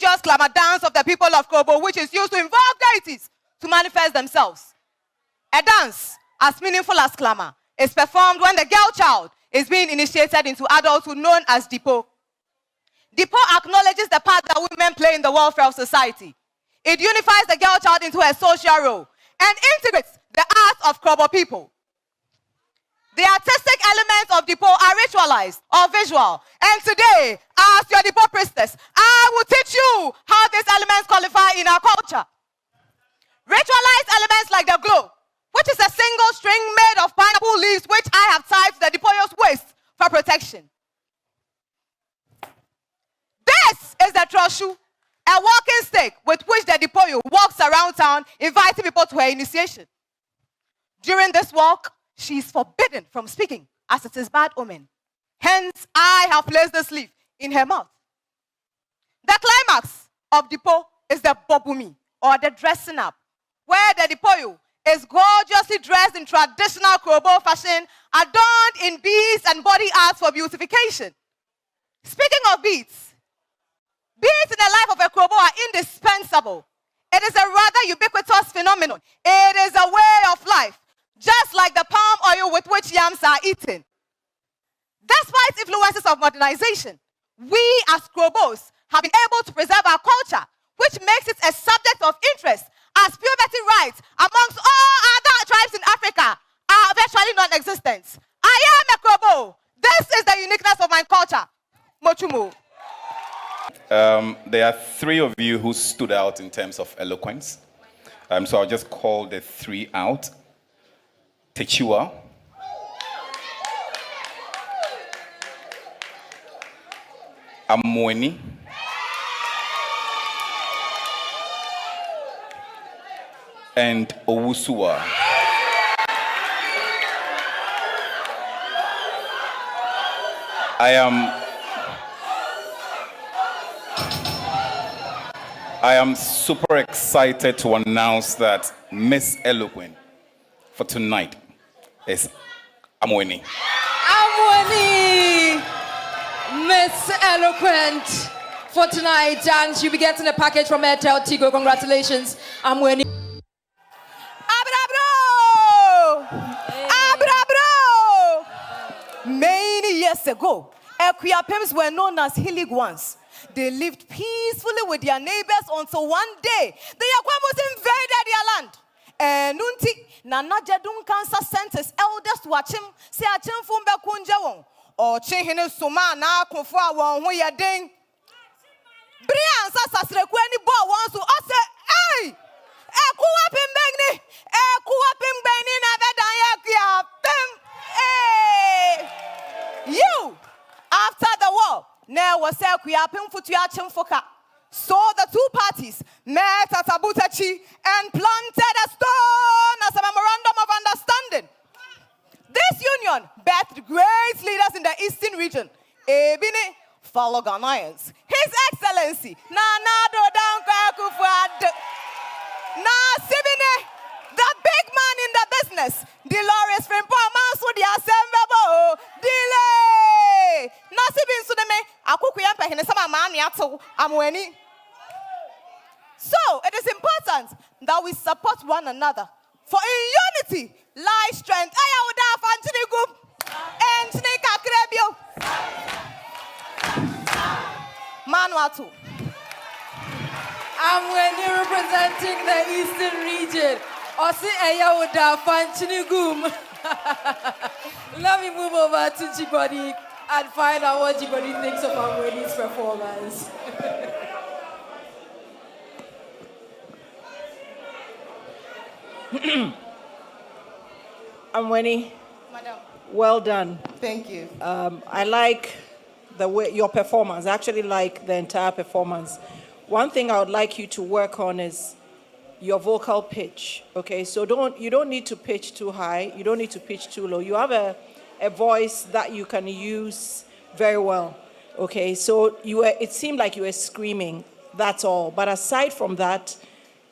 religious glamour dance of the people of Krobo, which is used to invoke deities to manifest themselves. A dance as meaningful as glamour is performed when the girl child is being initiated into adulthood, known as Dipo. Dipo acknowledges the part that women play in the welfare of society. It unifies the girl child into a social role and integrates the arts of Krobo people. The artistic elements of Dipo are ritualized or visual. And today, as your Dipo priestess, I will teach you how these elements qualify in our culture. Ritualized elements like the globe, which is a single string made of pineapple leaves, which I have tied to the Dipoyo's waist for protection. This is the Troshu, a walking stick with which the Dipoyo walks around town, inviting people to her initiation. During this walk, she is forbidden from speaking, as it is bad omen. Hence, I have placed this leaf in her mouth. The climax of Dipo is the Bobumi, or the dressing up, where the Dipoyo is gorgeously dressed in traditional Krobo fashion, adorned in beads and body arts for beautification. Speaking of beads in the life of a Krobo are indispensable. It is a rather ubiquitous phenomenon. It is a way of life, just like the palm oil with which yams are eaten. Despite influences of modernization, we as Krobos have been able to preserve our culture, which makes it a subject of interest, as puberty rights amongst all other tribes in Africa are virtually non-existent. I am a Krobo. This is the uniqueness of my culture. Mochumo. There are three of you who stood out in terms of eloquence. So I'll just call the three out. Techiwa, Amweni, and Owusuwa. I am super excited to announce that Miss Eloquent for tonight is Amweni. Amweni, Miss Eloquent for tonight, and she'll be getting a package from Airtel Tigo. Congratulations, Amweni. Abrabro! Many years ago, Ekwiapems were known as hilly ones. They lived peacefully with their neighbors until one day the Yakwamos invaded their land. Nunti Nana Jadun Cancer sent his eldest watch him, say a chin fumba kunjawon, or chihine suma na kufwa won who ya ding. Brian Sasasrekweni bo wants to say, hey, Ekuapim Begni, Ekuapim Beni Navedayakia, hey, you after the war. Now was Ekuapim Futuachim Foka. So the two parties met at Abutachi and planted a stone as a memorandum of understanding. This union birthed great leaders in the eastern region. Ebini Faloganayans, His Excellency Nana Dodan Kakufuad, Nasibine, the big man in the business, Dolores Frimpo Mansudi Assemble, delay. Nasibin Sudame, Akukuyampa Hinesama Maniato, Amweni. So, it is important that we support one another. For in unity lies strength. Manuatu. I'm when representing the Eastern region. Osi Ayawuda Fanchinigum. Let me move over to Jibodi and find out what Jibodi thinks of Amweni's performance. Amweni, Madam. well done. Thank you. I like the way your performance. I actually like the entire performance. One thing I would like you to work on is your vocal pitch. Okay, so you don't need to pitch too high. You don't need to pitch too low. You have a voice that you can use very well. Okay, so it seemed like you were screaming. That's all. But aside from that,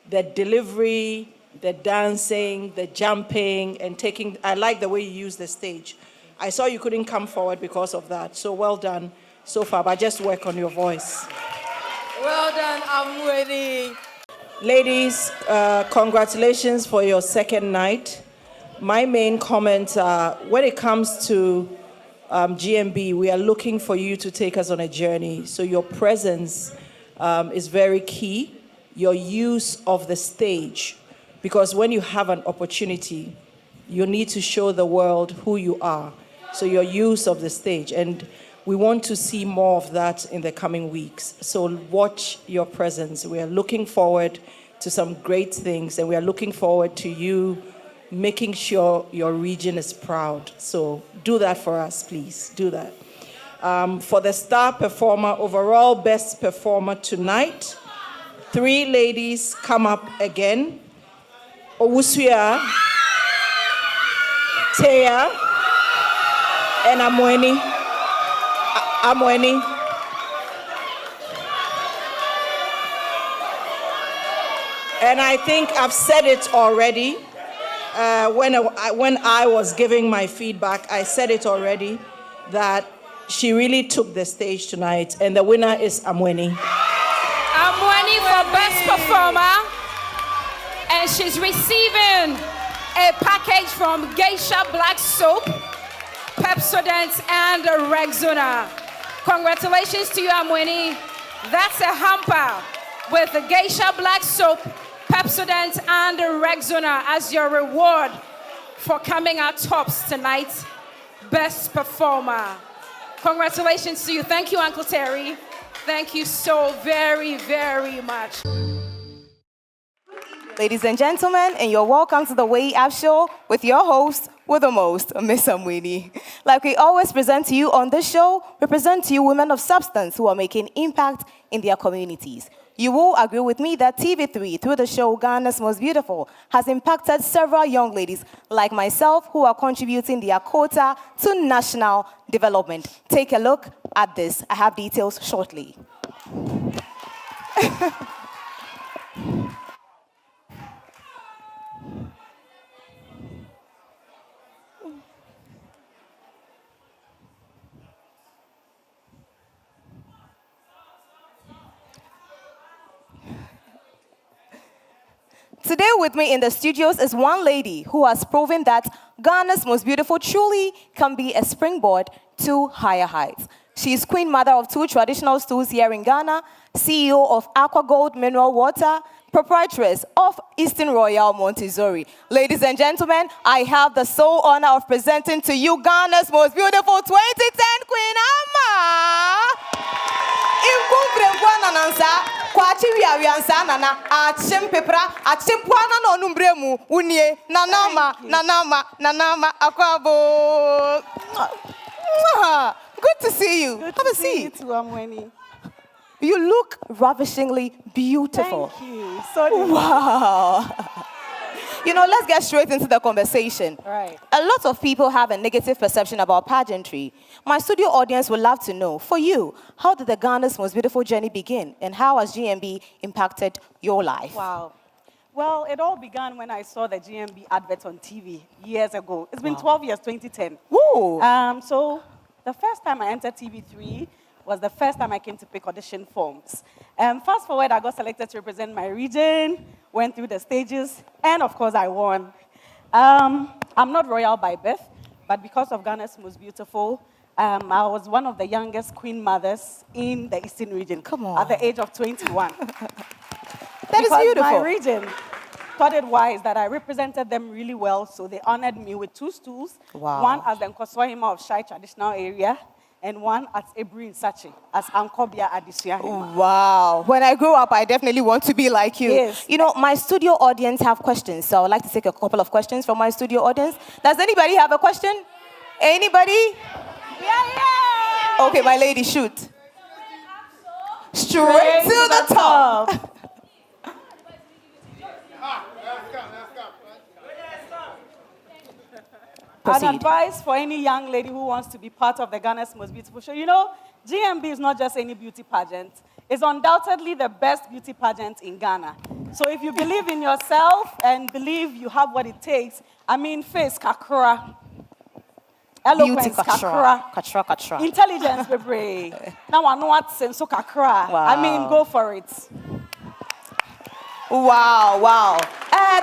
the delivery, the dancing, the jumping, and taking, I like the way you use the stage. I saw you couldn't come forward because of that. So well done so far, but just work on your voice. Well done, Amweni. Ladies, congratulations for your second night. My main comments are, when it comes to GMB, we are looking for you to take us on a journey. So your presence is very key. Your use of the stage, because when you have an opportunity, you need to show the world who you are. So your use of the stage, and we want to see more of that in the coming weeks. So watch your presence. We are looking forward to some great things, and we are looking forward to you making sure your region is proud. So do that for us, please. Do that. For the star performer, overall best performer tonight, 3 ladies come up again. Owusuya, Teya, and Amweni. And I think I've said it already. When I was giving my feedback, I said it already, that she really took the stage tonight, and the winner is Amweni. Amweni for best performer, and she's receiving a package from Geisha Black Soap, Pepsodent, and Rexona. Congratulations to you, Amweni. That's a hamper with the Geisha Black Soap, Pepsodent, and Rexona as your reward for coming out tops tonight. Best performer. Congratulations to you. Thank you, Uncle Terry. Thank you so very, very much. Ladies and gentlemen, and you're welcome to the Way Up Show with your host, with the most, Miss Amweni. Like we always present to you on this show, we present to you women of substance who are making impact in their communities. You will agree with me that TV3, through the show Ghana's Most Beautiful, has impacted several young ladies like myself who are contributing their quota to national development. Take a look at this. I have details shortly. Today with me in the studios is one lady who has proven that Ghana's Most Beautiful truly can be a springboard to higher heights. She is queen mother of 2 traditional stools here in Ghana, CEO of Aqua Gold Mineral Water, proprietress of Eastern Royal Montessori. Ladies and gentlemen, I have the sole honor of presenting to you Ghana's Most Beautiful 2010 Queen Ama. Kwachi wiansa nana achim pepra achipwana no numbremu unie nanama akwabo. Good to see you. Good Have to a see seat. you too, Amweni. You look ravishingly beautiful. Thank you. So do you. Wow. You know, let's get straight into the conversation. Right. A lot of people have a negative perception about pageantry. My studio audience would love to know, for you, how did the Ghana's Most Beautiful journey begin, and how has GMB impacted your life? Wow. Well, it all began when I saw the GMB advert on TV years ago. It's been 12 years, 2010. Woo! So the first time I entered TV3 was the first time I came to pick audition forms. Fast forward, I got selected to represent my region, went through the stages, and of course I won. I'm not royal by birth, but because of Ghana's Most Beautiful, I was one of the youngest queen mothers in the Eastern region. Come on. At the age of 21. That is beautiful. My region thought it wise that I represented them really well, so they honored me with 2 stools. Wow. One as the Nkoswahima of Shai traditional area, and one at Ebri in Sachi as Ankobia Adisuahima. Wow. When I grow up, I definitely want to be like you. Yes. You know, my studio audience have questions, so I would like to take a couple of questions from my studio audience. Does anybody have a question? Anybody? Yeah. Okay, my lady, shoot. Straight to the top. An Proceed. advice for any young lady who wants to be part of the Ghana's Most Beautiful show. You know, GMB is not just any beauty pageant. It's undoubtedly the best beauty pageant in Ghana. So if you believe in yourself and believe you have what it takes, I mean, face kakra. Eloquence, kakra. kakra. Intelligence, baby. Now I know what sense so kakra. I mean, go for it. Wow, wow.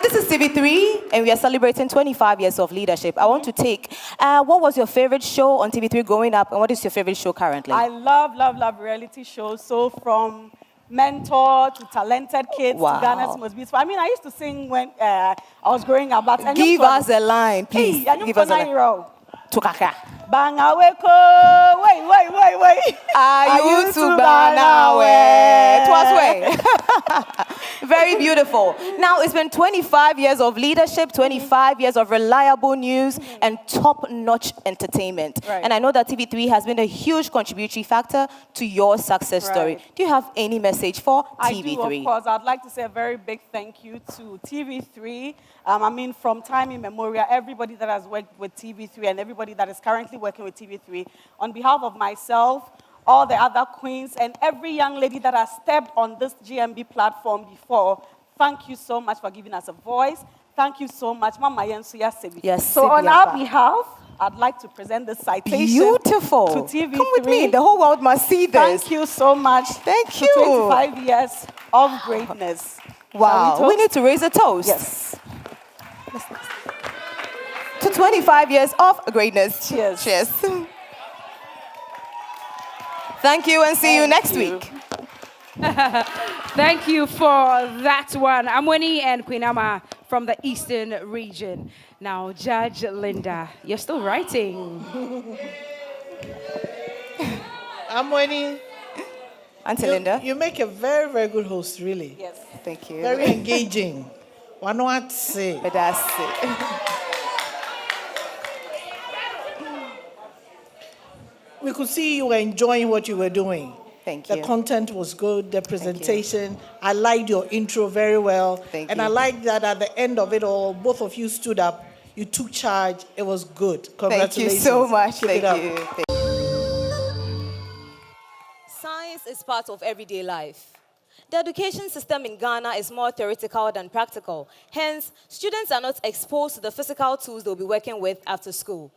This is TV3, and we are celebrating 25 years of leadership. I want to take, what was your favorite show on TV3 growing up, and what is your favorite show currently? I love reality shows. So from Mentor to Talented Kids Wow. to Ghana's Most Beautiful. I mean, I used to sing when I was growing up. But Give us a line, please. Hey, Give us a line. To kakra. Bangaweko, wait. Are you to Banawe? Twas way. Very beautiful. Now, it's been 25 years of leadership, 25 years of reliable news, and top-notch entertainment. Right. And I know that TV3 has been a huge contributory factor to your success story. Right. Do you have any message for I TV3? do, of course. I'd like to say a very big thank you to TV3. I mean, from time immemorial, everybody that has worked with TV3 and everybody that is currently working with TV3, on behalf of myself, all the other queens, and every young lady that has stepped on this GMB platform before, thank you so much for giving us a voice. Thank you so much, Mama Yensuya Sebi. Yes, So on Sebi our Abba. behalf, I'd like to present this citation Beautiful. to TV3. Come with me. The whole world must see this. Thank you so much. Thank to you. 25 years of greatness. Wow. Shall We toast? need to raise a toast. Yes. To 25 years of greatness. Cheers. Cheers. Thank you, and see you next you. week. Thank you for that one. Amweni and Queen Ama from the Eastern region. Now, Judge Linda, you're still writing. Amweni, Auntie Linda. you make a very, very good host, really. Yes. Thank you. Very engaging. One what say. But that's it. We could see you were enjoying what you were doing. Thank The you. content was good, the presentation. I liked your intro very well. Thank and you. I liked that at the end of it all, both of you stood up, you took charge. It was good. Thank Congratulations. you so much. Keep Thank it up. you. Science is part of everyday life. The education system in Ghana is more theoretical than practical. Hence, students are not exposed to the physical tools they'll be working with after school.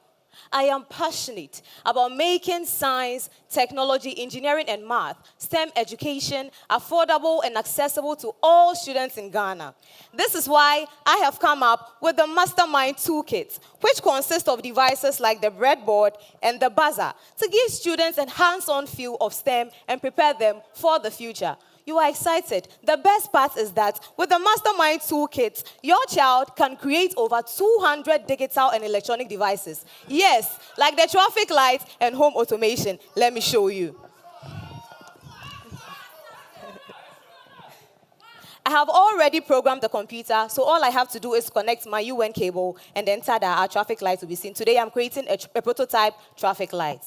I am passionate about making science, technology, engineering, and math, STEM education, affordable and accessible to all students in Ghana. This is why I have come up with the Mastermind Toolkit, which consists of devices like the breadboard and the buzzer to give students a hands-on feel of STEM and prepare them for the future. You are excited. The best part is that with the Mastermind Toolkit, your child can create over 200 digital and electronic devices. Yes, like the traffic light and home automation. Let me show you. I have already programmed the computer, so all I have to do is connect my UN cable, and then tada, our traffic light will be seen. Today, I'm creating a prototype traffic light.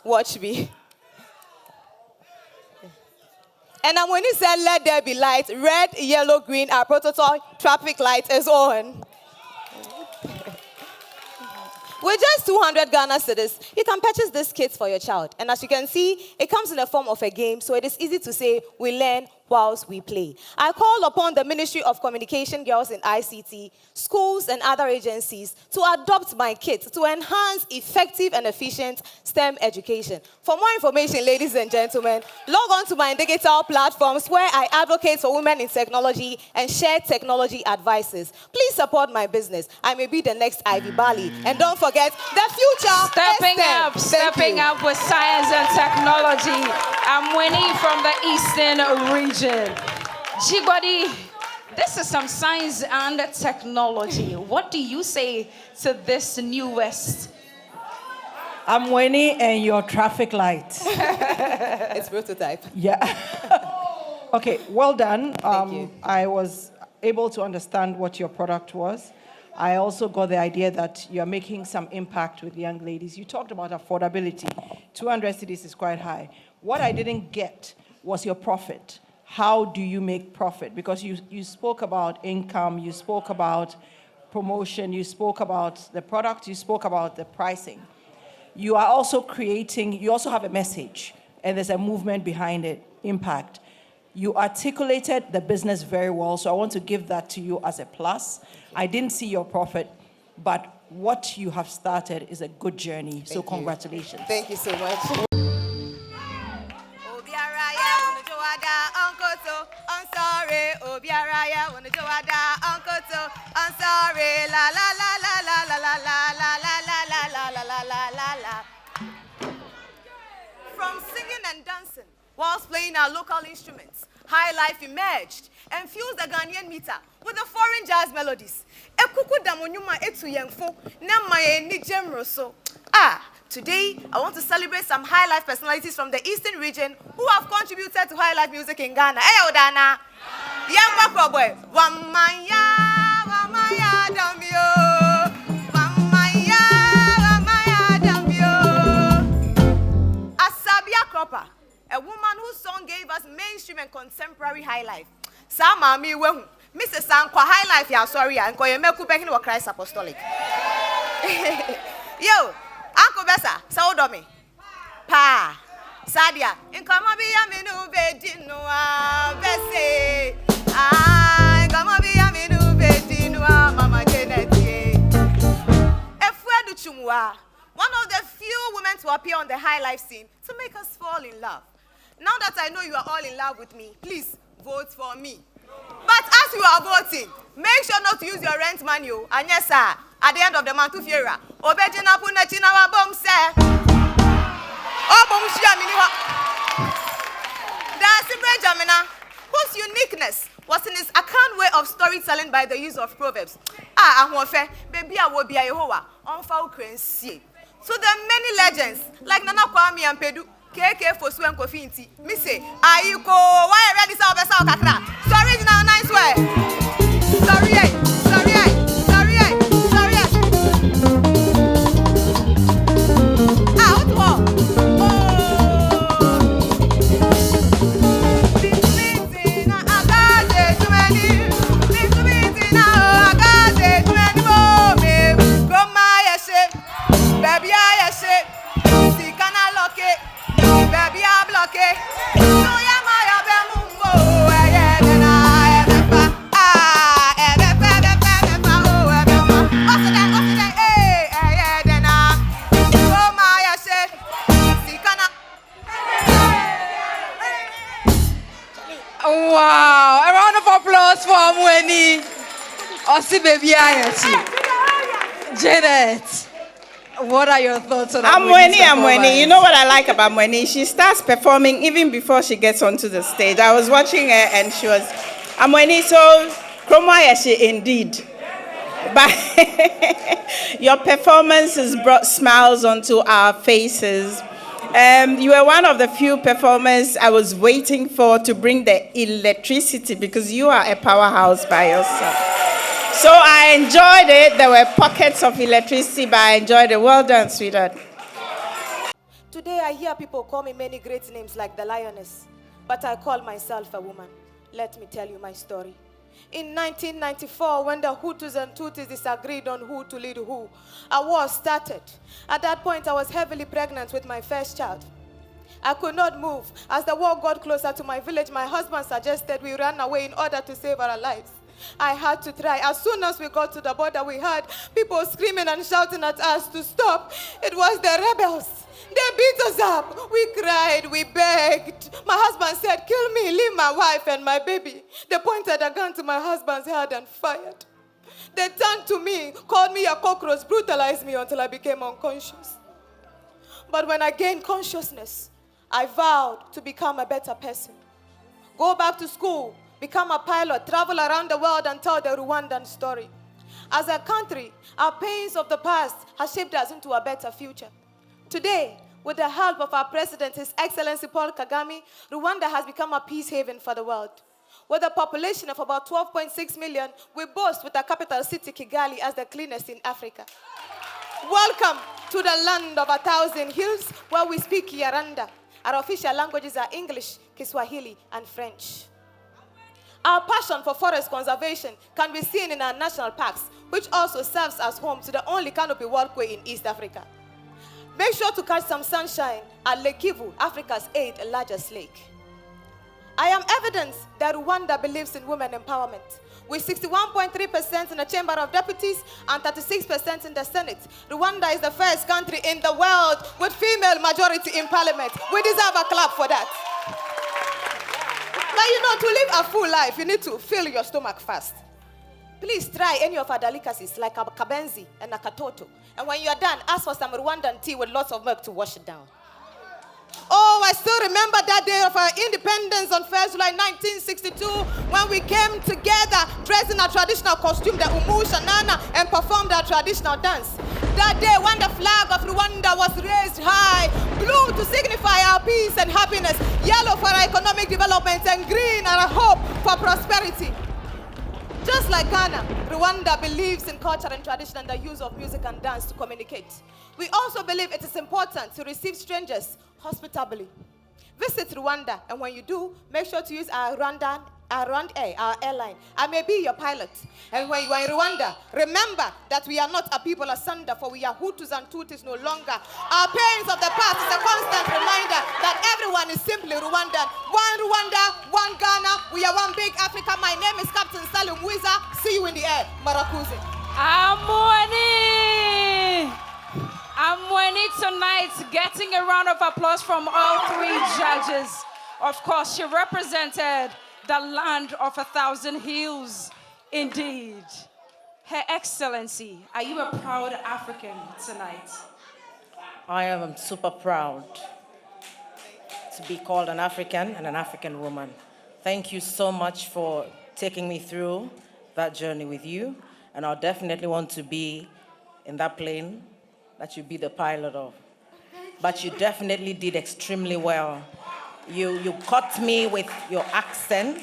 Watch me. And when you said, let there be light, red, yellow, green, our prototype traffic light is on. With just 200 Ghana cedis, you can purchase this kit for your child. And as you can see, it comes in the form of a game, so it is easy to say, we learn whilst we play. I call upon the Ministry of Communication, Girls in ICT, schools and other agencies to adopt my kit to enhance effective and efficient STEM education. For more information, ladies and gentlemen, log on to my digital platforms where I advocate for women in technology and share technology advices. Please support my business. I may be the next Ivy Bali. And don't forget, the future Stepping is STEM. up, Thank stepping you. up with science and technology. I'm Winnie from the Eastern region. Jibody, this is some science and technology. What do you say to this newest? I'm Winnie and your traffic light. It's prototype. Yeah. Okay, well done. you. I was able to understand what your product was. I also got the idea that you're making some impact with young ladies. You talked about affordability. 200 cedis is quite high. What I didn't get was your profit. How do you make profit? Because you spoke about income, you spoke about promotion, you spoke about the product, you spoke about the pricing. You are also creating, you also have a message, and there's a movement behind it, impact. You articulated the business very well, so I want to give that to you as a plus. I didn't see your profit. but what you have started is a good journey. So congratulations. Thank you so much. I'm sorry, Obiaraya, wanna go Uncle To, I'm sorry, la la la la la la la la la la la la la la la la. From singing and dancing whilst playing our local instruments, High Life emerged and fused the Ghanaian meter with the foreign jazz melodies. Ekuku damonyuma etu yemfo na maye ni jemroso. Today, I want to celebrate some High Life personalities from the Eastern region who have contributed to High Life music in Ghana. Hey, Odana. Young boy. Wamaya, wamaya, damio. Wamaya, wamaya, damio. Asabia Cropper, a woman whose song gave us mainstream and contemporary High Life. Sama mi wehu. Mrs. Sankwa High Life ya sorry and ko yemeku bekin wa Christ Apostolic. Yo. Uncle Bessa, Saudomi. Pa. Sadia. In Kamabia Minu Bedinua Bessie. Ah, Kamabia Minu Bedinua Mama Kennedy. Efwedu Chumwa. One of the few women to appear on the High Life scene to make us fall in love. Now that I know you are all in love with me, please vote for me. But as you are voting, make sure not to use your rent money. And yes, sir, at the end of the month, Fiera, Obejina Punachina Bom sir. Oh, Bom Shamina. That's Jamina, whose uniqueness was in his account way of storytelling by the use of proverbs. Ahwafe, baby, I will be a Yehovah, on foul crazy. So there are many legends, like Nana Kwame and Pedu. KK for Swen Kofinti. Me say, Ayuko, why ready South South Kakra? Sorry, now nice way. Sorry, sorry, sorry, sorry. Out war. Oh. This meeting, I got it too many. This meeting, I got it too many more. Go my shit, baby, I shit. See, can I lock it? Baby, I block it. So yeah, my mumbo. Wow, a round of applause for Amweni. Osi baby Ayachi. Janet, what are your thoughts on Amweni? You know what I like about Amweni? She starts performing even before she gets onto the stage. I was watching her and she was Amweni, so Kromoyeshi indeed. But your performance has brought smiles onto our faces. You were one of the few performers I was waiting for to bring the electricity because you are a powerhouse by yourself. So I enjoyed it. There were pockets of electricity, but I enjoyed it. Well done, sweetheart. Today I hear people call me many great names like the lioness, but I call myself a woman. Let me tell you my story. In 1994, when the Hutus and Tutsis disagreed on who to lead who, a war started. At that point, I was heavily pregnant with my first child. I could not move. As the war got closer to my village, my husband suggested we run away in order to save our lives. I had to try. As soon as we got to the border, we heard people screaming and shouting at us to stop. It was the rebels. They beat us up. We cried. We begged. My husband said, kill me, leave my wife and my baby. They pointed a gun to my husband's head and fired. They turned to me, called me a cockroach, brutalized me until I became unconscious. But when I gained consciousness, I vowed to become a better person. Go back to school, become a pilot, travel around the world and tell the Rwandan story. As a country, our pains of the past have shaped us into a better future. Today, with the help of our president, His Excellency Paul Kagame, Rwanda has become a peace haven for the world. With a population of about 12.6 million, we boast with our capital city, Kigali, as the cleanest in Africa. Welcome to the land of 1,000 hills, where we speak Yaranda. Our official languages are English, Kiswahili, and French. Our passion for forest conservation can be seen in our national parks, which also serves as home to the only canopy walkway in East Africa. Make sure to catch some sunshine at Lake Kivu, Africa's 8th largest lake. I am evidence that Rwanda believes in women empowerment. with 61.3% in the Chamber of Deputies and 36% in the Senate. Rwanda is the first country in the world with female majority in parliament. We deserve a clap for that. Now, you know, to live a full life, you need to fill your stomach first. Please try any of our delicacies like a kabenzi and a katoto. And when you are done, ask for some Rwandan tea with lots of milk to wash it down. Oh, I still remember that day of our independence on 1st July 1962 when we came together dressed in a traditional costume, the Umu Shanana, and performed our traditional dance. That day when the flag of Rwanda was raised high, blue to signify our peace and happiness, yellow for our economic development, and green our hope for prosperity. Just like Ghana, Rwanda believes in culture and tradition and the use of music and dance to communicate. We also believe it is important to receive strangers hospitably. Visit Rwanda, and when you do, make sure to use our Rwandair, our airline. I may be your pilot. And when you are in Rwanda, remember that we are not a people asunder, for we are Hutus and Tutsis no longer. Our pains of the past is a constant reminder that everyone is simply Rwandan. One Rwanda, one Ghana, we are one big Africa. My name is Captain Salim Wiza. See you in the air, Marakuzi. Amweni tonight, getting a round of applause from all three judges. Of course, she represented the land of 1,000 hills, indeed. Her Excellency, are you a proud African tonight? I am super proud to be called an African and an African woman. Thank you so much for taking me through that journey with you, and I'll definitely want to be in that plane that you be the pilot of. But you definitely did extremely well. You caught me with your accent.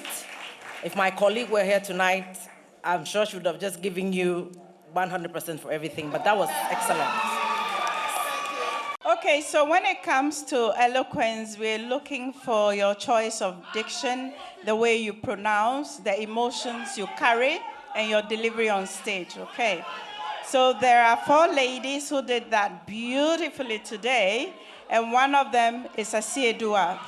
If my colleague were here tonight, I'm sure she would have just given you 100% for everything, but that was excellent. Okay, so when it comes to eloquence, we're looking for your choice of diction, the way you pronounce, the emotions you carry, and your delivery on stage, okay? So there are 4 ladies who did that beautifully today, and one of them is Asiedua.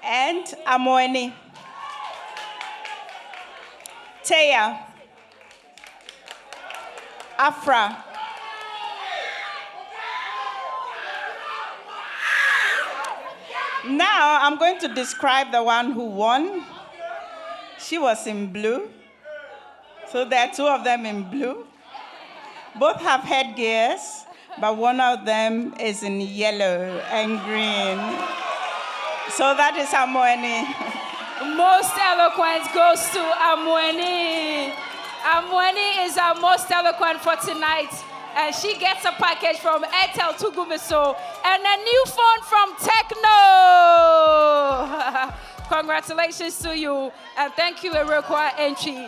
And Amweni. Teya. Afra. Now I'm going to describe the one who won. She was in blue. So there are 2 of them in blue. Both have headgears, but one of them is in yellow and green. So that is Amweni. Most eloquent goes to Amweni. Amweni is our most eloquent for tonight. And she gets a package from Airtel Tugumiso and a new phone from Techno. Congratulations to you. And thank you, Erikwa Entry.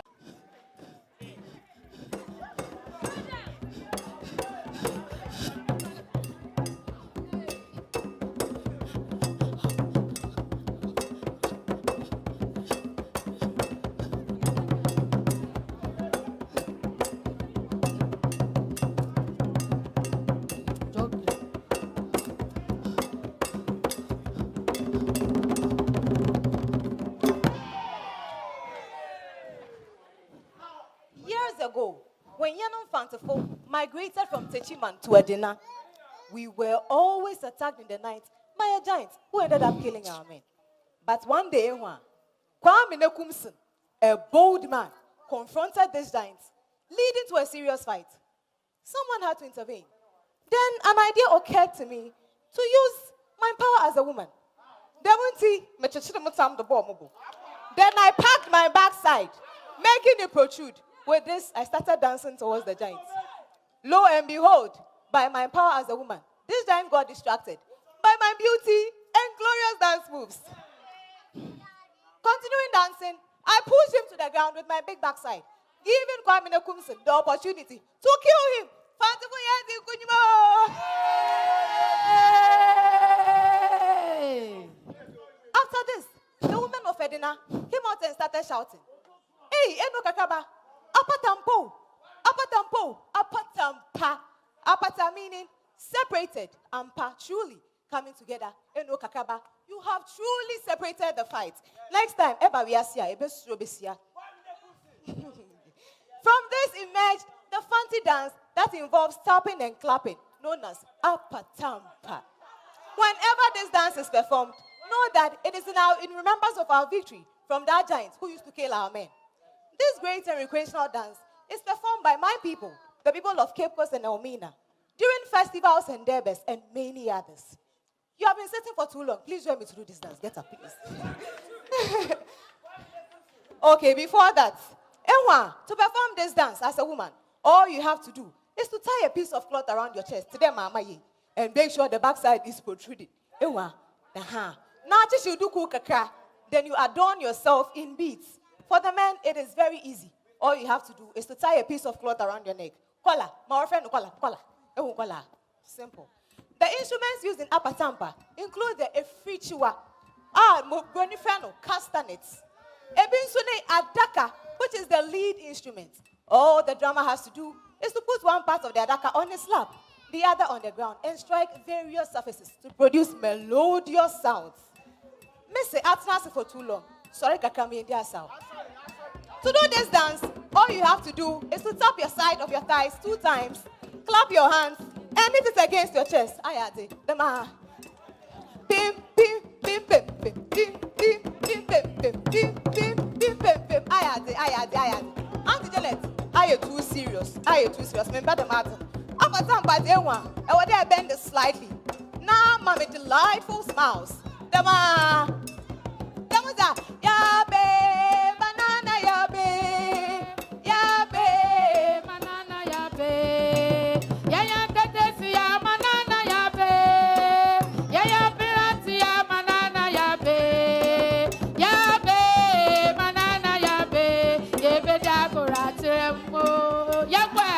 Ago, when Yanon Fantafo migrated from Techiman to Edina, we were always attacked in the night by a giant who ended up killing our men. But one day, Kwame Nekumson, a bold man, confronted this giant, leading to a serious fight. Someone had to intervene. Then an idea occurred to me to use my power as a woman. Then I packed my backside, making it protrude. With this, I started dancing towards the giant. Lo and behold, by my power as a woman, this giant got distracted by my beauty and glorious dance moves. Continuing dancing, I pushed him to the ground with my big backside, giving Kwame Nekumson the opportunity to kill him. After this, the woman of Edina came out and started shouting, "Hey, Eno Kakaba! Apatampo, apatampo, apatampa." Apata meaning separated, ampa truly coming together. Eno kakaba, You have truly separated the fight. Next time, eba we asia, ebe suro besia. From this emerged the fancy dance that involves tapping and clapping, known as apatampa. Whenever this dance is performed, know that it is in remembrance of our victory from that giant who used to kill our men. This great and recreational dance is performed by my people, the people of Cape Coast and Elmina, during festivals and derbes and many others. You have been sitting for too long. Please join me to do this dance. Get up, please. Okay, before that, Enwa, to perform this dance as a woman, all you have to do is to tie a piece of cloth around your chest, to them, and make sure the backside is protruded. Enwa, now you do kakra, then you adorn yourself in beads. For the men, it is very easy. All you have to do is to tie a piece of cloth around your neck. Kola, my friend, kola. Simple. The instruments used in apatampa include the efrichua, mogonifano, castanets, ebinsune adaka, which is the lead instrument. All the drummer has to do is to put one part of the adaka on his lap, the other on the ground, and strike various surfaces to produce melodious sounds. Miss Atnas for too long. Sorry, kakami India sound. To do this dance, all you have to do is to tap your side of your thighs 2 times, clap your hands, and hit it against your chest. Ayade, dema. Pim, pim, pim, pim, pim, pim, pim, pim, pim, pim, pim, pim, pim, pim, pim. Ayade. Auntie Janet, are you too serious? Remember the matter. After time by the one, I want to bend it slightly. Now, mommy, delightful smiles. Dema. Yabe, banana yabe, yabe, banana yabe, yaya tetesi ya banana yabe, yaya pirati ya banana yabe, yabe, banana yabe, yebe dakora tembo, yabe,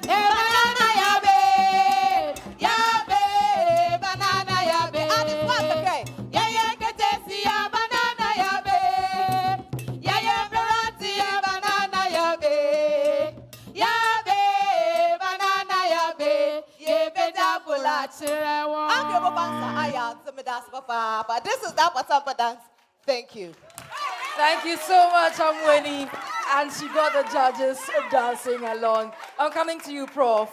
banana yabe, yabe, banana yabe, and it's what okay, yaya tetesi ya banana. This is that Apatampa dance. Thank you. Thank you so much, Amweni. And she got the judges dancing along. I'm coming to you, Prof.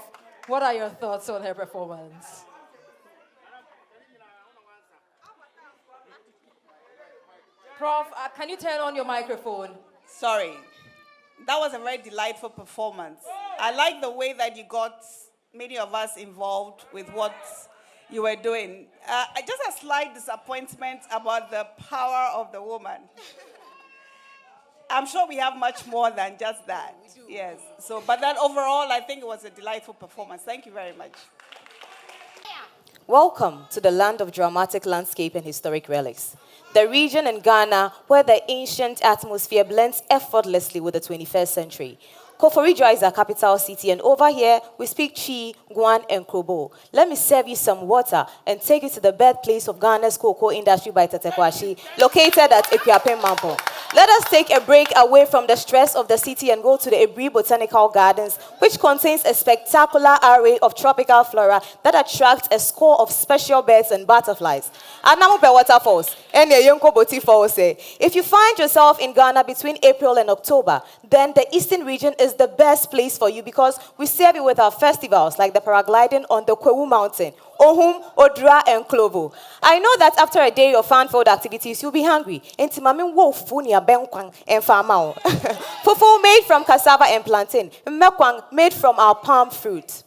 What are your thoughts on her performance? Prof, can you turn on your microphone? Sorry. That was a very delightful performance. I like the way that you got many of us involved with what you were doing. Just a slight disappointment about the power of the woman. I'm sure we have much more than just that. Yes. So, but then overall, I think it was a delightful performance. Thank you very much. Welcome to the land of dramatic landscape and historic relics. The region in Ghana where the ancient atmosphere blends effortlessly with the 21st century. Koforidua is our capital city, and over here we speak Chi, Guan, and Krobo. Let me serve you some water and take you to the birthplace of Ghana's cocoa industry by Tetekwashi, located at Equiapen Mampo. Let us take a break away from the stress of the city and go to the Ebri Botanical Gardens, which contains a spectacular array of tropical flora that attracts a score of special birds and butterflies. Anamupe Waterfalls, Yonko Boti Falls. If you find yourself in Ghana between April and October, then the Eastern region is the best place for you because we serve you with our festivals like the paragliding on the Kwewu Mountain, Ohum, Odra, and Klovo. I know that after a day of fun-filled activities, you'll be hungry. Fufu made from cassava and plantain. Mekwang made from our palm fruit.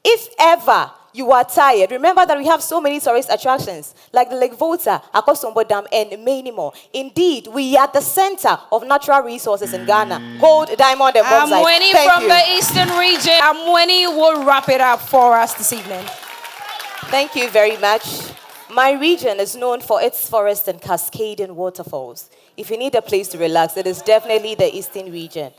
If ever you are tired, remember that we have so many tourist attractions like the Lake Volta, Akosombo Dam, and many more. Indeed, we are the center of natural resources in Ghana. Gold, diamond, and bauxite. Amweni from the Eastern region. Amweni will wrap it up for us this evening. Thank you very much. My region is known for its forests and cascading waterfalls. If you need a place to relax, it is definitely the Eastern region.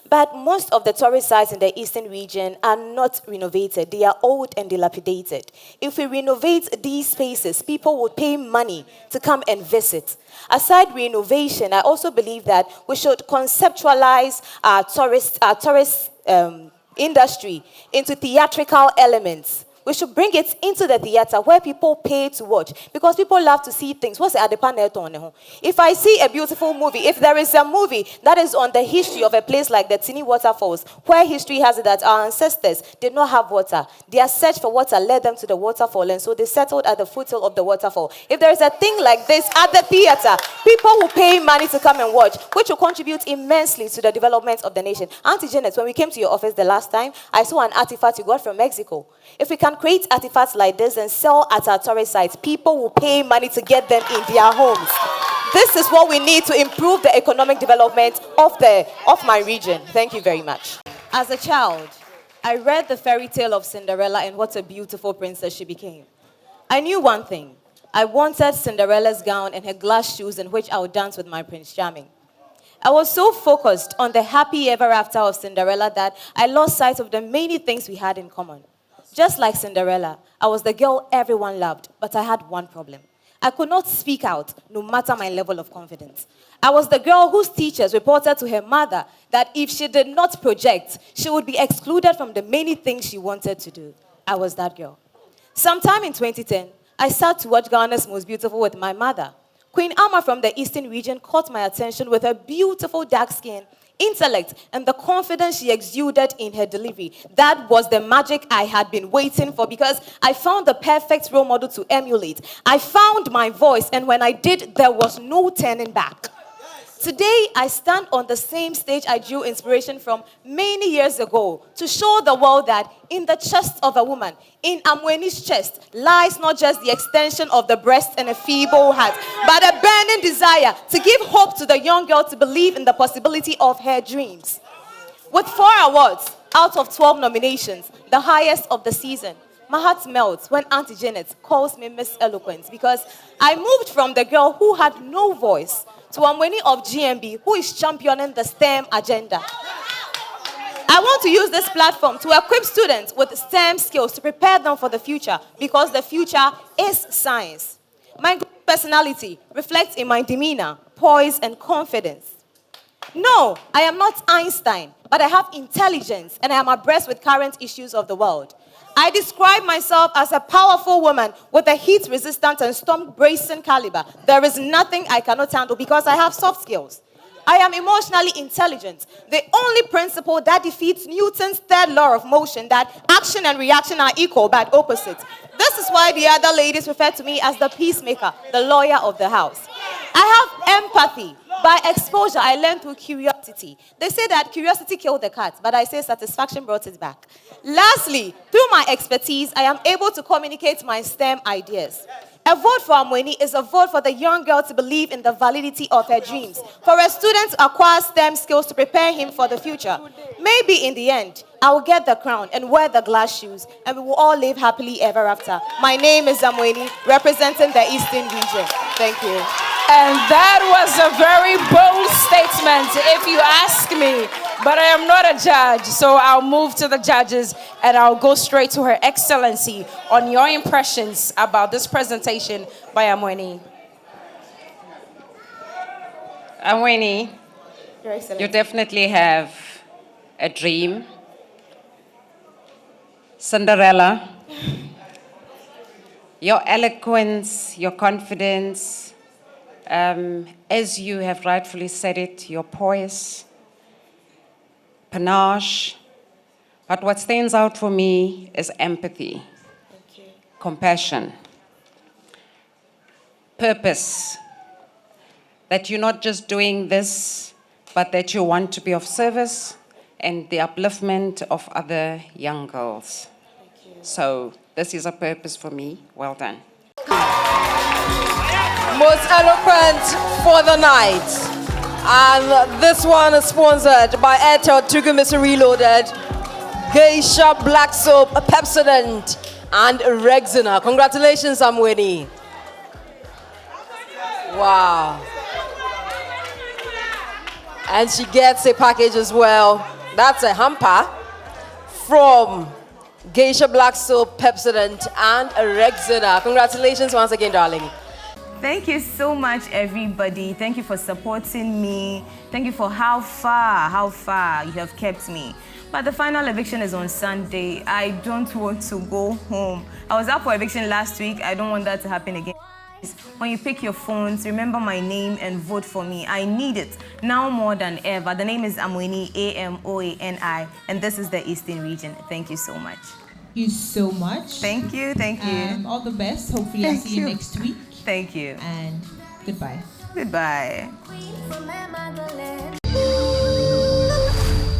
But most of the tourist sites in the Eastern region are not renovated. They are old and dilapidated. If we renovate these spaces, people would pay money to come and visit. Aside renovation, I also believe that we should conceptualize our tourist industry into theatrical elements. we should bring it into the theater where people pay to watch because people love to see things. What's the If I see a beautiful movie, if there is a movie that is on the history of a place like the Tini Waterfalls, where history has it that our ancestors did not have water, their search for water led them to the waterfall, and so they settled at the foothill of the waterfall. If there is a thing like this at the theater, people will pay money to come and watch, which will contribute immensely to the development of the nation. Auntie Janet, when we came to your office the last time, I saw an artifact you got from Mexico. If we can create artifacts like this and sell at our tourist sites, people will pay money to get them in their homes. This is what we need to improve the economic development of my region. Thank you very much. As a child, I read the fairy tale of Cinderella and what a beautiful princess she became. I knew one thing. I wanted Cinderella's gown and her glass shoes in which I would dance with my Prince Charming. I was so focused on the happy ever after of Cinderella that I lost sight of the many things we had in common. Just like Cinderella, I was the girl everyone loved, but I had one problem. I could not speak out, no matter my level of confidence. I was the girl whose teachers reported to her mother that if she did not project, she would be excluded from the many things she wanted to do. I was that girl. Sometime in 2010, I sat to watch Ghana's Most Beautiful with my mother. Queen Alma from the Eastern region caught my attention with her beautiful dark skin, intellect, and the confidence she exuded in her delivery. That was the magic I had been waiting for because I found the perfect role model to emulate. I found my voice, and when I did, there was no turning back. Today, I stand on the same stage I drew inspiration from many years ago to show the world that in the chest of a woman, in Amweni's chest, lies not just the extension of the breast and a feeble heart, but a burning desire to give hope to the young girl to believe in the possibility of her dreams. With 4 awards out of 12 nominations, the highest of the season, my heart melts when Auntie Janet calls me Miss Eloquence because I moved from the girl who had no voice to Amweni of GMB, who is championing the STEM agenda. I want to use this platform to equip students with STEM skills to prepare them for the future because the future is science. My personality reflects in my demeanor, poise, and confidence. No, I am not Einstein, but I have intelligence and I am abreast with current issues of the world. I describe myself as a powerful woman with a heat-resistant and storm-bracing caliber. There is nothing I cannot handle because I have soft skills. I am emotionally intelligent. The only principle that defeats Newton's third law of motion, that action and reaction are equal but opposite. This is why the other ladies refer to me as the peacemaker, the lawyer of the house. I have empathy. By exposure, I learned through curiosity. They say that curiosity killed the cat, but I say satisfaction brought it back. Lastly, through my expertise, I am able to communicate my STEM ideas. A vote for Amweni is a vote for the young girl to believe in the validity of her dreams, for a student to acquire STEM skills to prepare him for the future. Maybe in the end, I will get the crown and wear the glass shoes, and we will all live happily ever after. My name is Amweni, representing the Eastern region. Thank you. And that was a very bold statement, if you ask me. But I am not a judge, so I'll move to the judges and I'll go straight to Her Excellency on your impressions about this presentation by Amweni. Amweni, you definitely have a dream. Cinderella, your eloquence, your confidence, as you have rightfully said it, your poise, panache. But what stands out for me is empathy, compassion, purpose, that you're not just doing this, but that you want to be of service and the upliftment of other young girls. So this is a purpose for me. Well done. Most eloquent for the night. And this one is sponsored by Airtel Tugu Mr. Reloaded, Geisha Black Soap, Pepsodent, and Rexona. Congratulations, Amweni. Wow. And she gets a package as well. That's a hamper from Geisha Black Soap, Pepsodent, and Rexona. Congratulations once again, darling. Thank you so much, everybody. Thank you for supporting me. Thank you for how far you have kept me. But the final eviction is on Sunday. I don't want to go home. I was up for eviction last week. I don't want that to happen again. When you pick your phones, remember my name and vote for me. I need it now more than ever. The name is Amoani, Amoani, and this is the Eastern Region. Thank you so much. Thank you so much. Thank you, thank you. All the best. Hopefully I'll see you next week. Thank you. And goodbye. Goodbye.